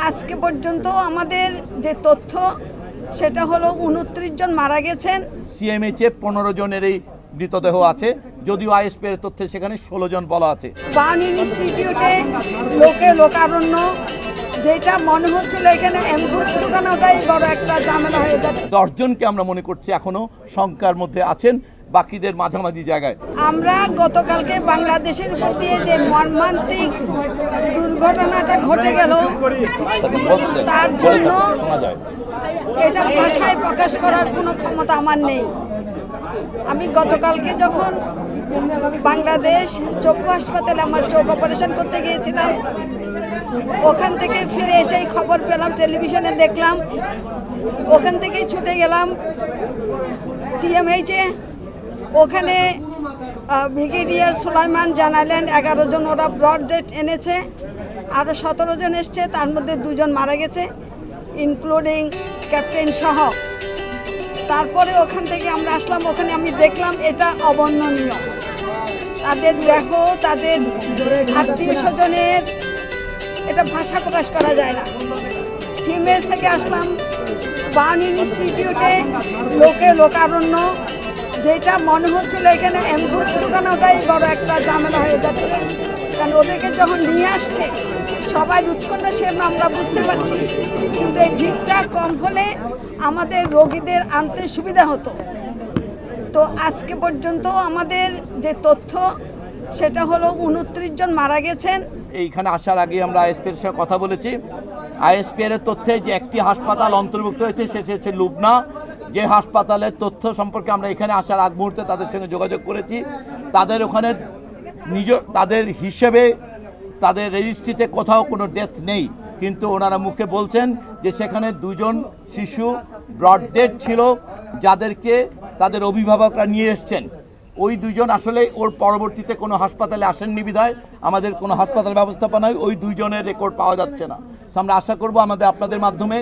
আজকে পর্যন্ত আমাদের যে তথ্য সেটা হলো 29 জন মারা গেছেন। সিএমএইচে 15 জনের এই মৃতদেহ আছে, যদিও আইএসপি এর তথ্যে সেখানে 16 জন বলা আছে। বার্ন ইনস্টিটিউটে লোকারণ্য, যেটা মনে হচ্ছিল এখানে অ্যাম্বুলেন্স ঢোকানোটাই বড় একটা ঝামেলা হয়ে যাচ্ছে। 10 জনকে আমরা মনে করছি এখনো শঙ্কার মধ্যে আছেন, বাকিদের মাঝামাঝি জায়গায়। আমরা গতকালকে বাংলাদেশের উপর দিয়ে যে মর্মান্তিক দুর্ঘটনাটা ঘটে গেল, তার জন্য এটা ভাষায় প্রকাশ করার কোনো ক্ষমতা আমার নেই। আমি গতকালকে যখন বাংলাদেশ চক্ষু হাসপাতালে আমার চোখ অপারেশন করতে গিয়েছিলাম, ওখান থেকে ফিরে এসেই খবর পেলাম, টেলিভিশনে দেখলাম, ওখান থেকেই ছুটে গেলাম সিএমএইচে। ওখানে ব্রিগেডিয়ার সুলাইমান জানালেন 11 জন ওরা ব্রড ডেথ এনেছে, আরও 17 জন এসছে, তার মধ্যে 2 জন মারা গেছে ইনক্লুডিং ক্যাপ্টেন সহ। তারপরে ওখান থেকে আমরা আসলাম, ওখানে আমি দেখলাম এটা অবর্ণনীয়। তাদের দেহ, তাদের আত্মীয় স্বজনের, এটা ভাষা প্রকাশ করা যায় না। সিএমএইচ থেকে আসলাম বার্ন ইনস্টিটিউটে লোকারণ্য, যেটা মনে হচ্ছিল এখানে অ্যাম্বুলেন্স ঢোকানোটাই বড় একটা ঝামেলা হয়ে যাচ্ছে। কারণ ওদেরকে যখন নিয়ে আসছে সবাই উৎকণ্ঠা, সে আমরা বুঝতে পারছি, কিন্তু এই ভিড়টা কম হলে আমাদের রোগীদের আনতে সুবিধা হতো। তো আজকে পর্যন্ত আমাদের যে তথ্য সেটা হলো 29 জন মারা গেছেন। এইখানে আসার আগে আমরা আইএসপি এর সাথে কথা বলেছি। আইএসপি এর তথ্যে যে একটি হাসপাতাল অন্তর্ভুক্ত হয়েছে সেটা হচ্ছে লুবনা, যে হাসপাতালের তথ্য সম্পর্কে আমরা এখানে আসার আগ মুহূর্তে তাদের সঙ্গে যোগাযোগ করেছি। তাদের ওখানে তাদের হিসেবে তাদের রেজিস্ট্রিতে কোথাও কোনো ডেথ নেই, কিন্তু ওনারা মুখে বলছেন যে সেখানে 2 জন শিশু ব্রড ডেড ছিল, যাদেরকে তাদের অভিভাবকরা নিয়ে এসছেন। ওই 2 জন আসলে ওর পরবর্তীতে কোনো হাসপাতালে আসেননি বিধায় আমাদের কোনো হাসপাতাল ব্যবস্থাপনায় ওই 2 জনের রেকর্ড পাওয়া যাচ্ছে না। আমরা আশা করব আপনাদের মাধ্যমে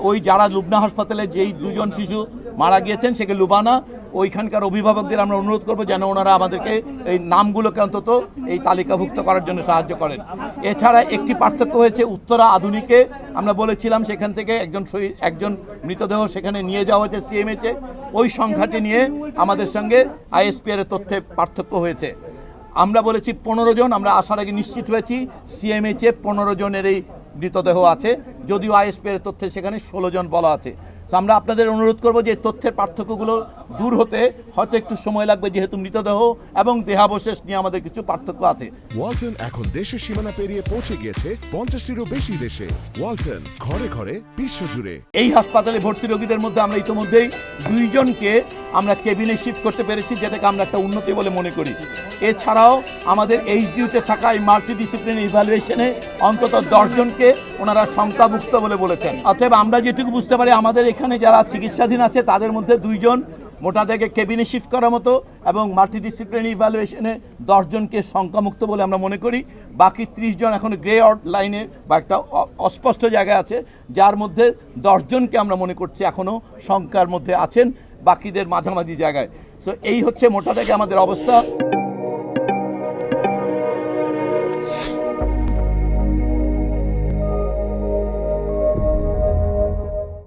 ওই যারা লুবনা হাসপাতালে যেই 2 জন শিশু মারা গিয়েছেন সেকে লুবানা, ওইখানকার অভিভাবকদের আমরা অনুরোধ করব যেন ওনারা আমাদেরকে এই নামগুলোকে অন্তত এই তালিকাভুক্ত করার জন্য সাহায্য করেন। এছাড়া একটি পার্থক্য হয়েছে উত্তরা আধুনিকে, আমরা বলেছিলাম সেখান থেকে একজন মৃতদেহ সেখানে নিয়ে যাওয়া হয়েছে সিএমএইচে। ওই সংখ্যাটি নিয়ে আমাদের সঙ্গে আইএসপি এর তথ্যে পার্থক্য হয়েছে। আমরা বলেছি 15 জন, আমরা আসার আগে নিশ্চিত হয়েছি সিএমএইচে 15 জনের এই মৃতদেহ আছে, যদিও আইএসপি এর তথ্যে সেখানে 16 জন বলা আছে। তো আমরা আপনাদের অনুরোধ করব যে তথ্যের পার্থক্যগুলো দূর হতে হয়তো একটু সময় লাগবে, যেহেতু মৃতদেহ এবং দেহাবশেষ নিয়ে আমাদের কিছু পার্থক্য আছে। ওয়ালটন এখন দেশের সীমানা পেরিয়ে পৌঁছে গিয়েছে 50টিরও বেশি দেশে। ওয়ালটন, ঘরে ঘরে বিশ্বজুড়ে। এই হাসপাতালে ভর্তি রোগীদের মধ্যে আমরা ইতিমধ্যেই 2 জনকে আমরা কেবিনে শিফট করতে পেরেছি, যেটাকে আমরা একটা উন্নতি বলে মনে করি। এছাড়াও আমাদের এইচডিইউতে থাকা এই মাল্টিডিসিপ্লিনারি ইভ্যালুয়েশনে অন্তত 10 জনকে ওনারা শঙ্কামুক্ত বলে বলেছেন। অতএব আমরা যেটুকু বুঝতে পারি, আমাদের এখানে যারা চিকিৎসাধীন আছে তাদের মধ্যে 2 জন মোটা থেকে কেবিনে শিফট করার মতো, এবং মাল্টিডিসিপ্লিনারি ইভ্যালুয়েশনে 10 জনকে শঙ্কামুক্ত বলে আমরা মনে করি। বাকি 30 জন এখন গ্রে আউট লাইনে বা একটা অস্পষ্ট জায়গায় আছে, যার মধ্যে 10 জনকে আমরা মনে করছি এখনও শঙ্কার মধ্যে আছেন, বাকিদের মাঝামাঝি জায়গায়। তো এই হচ্ছে মোটা থেকে আমাদের অবস্থা।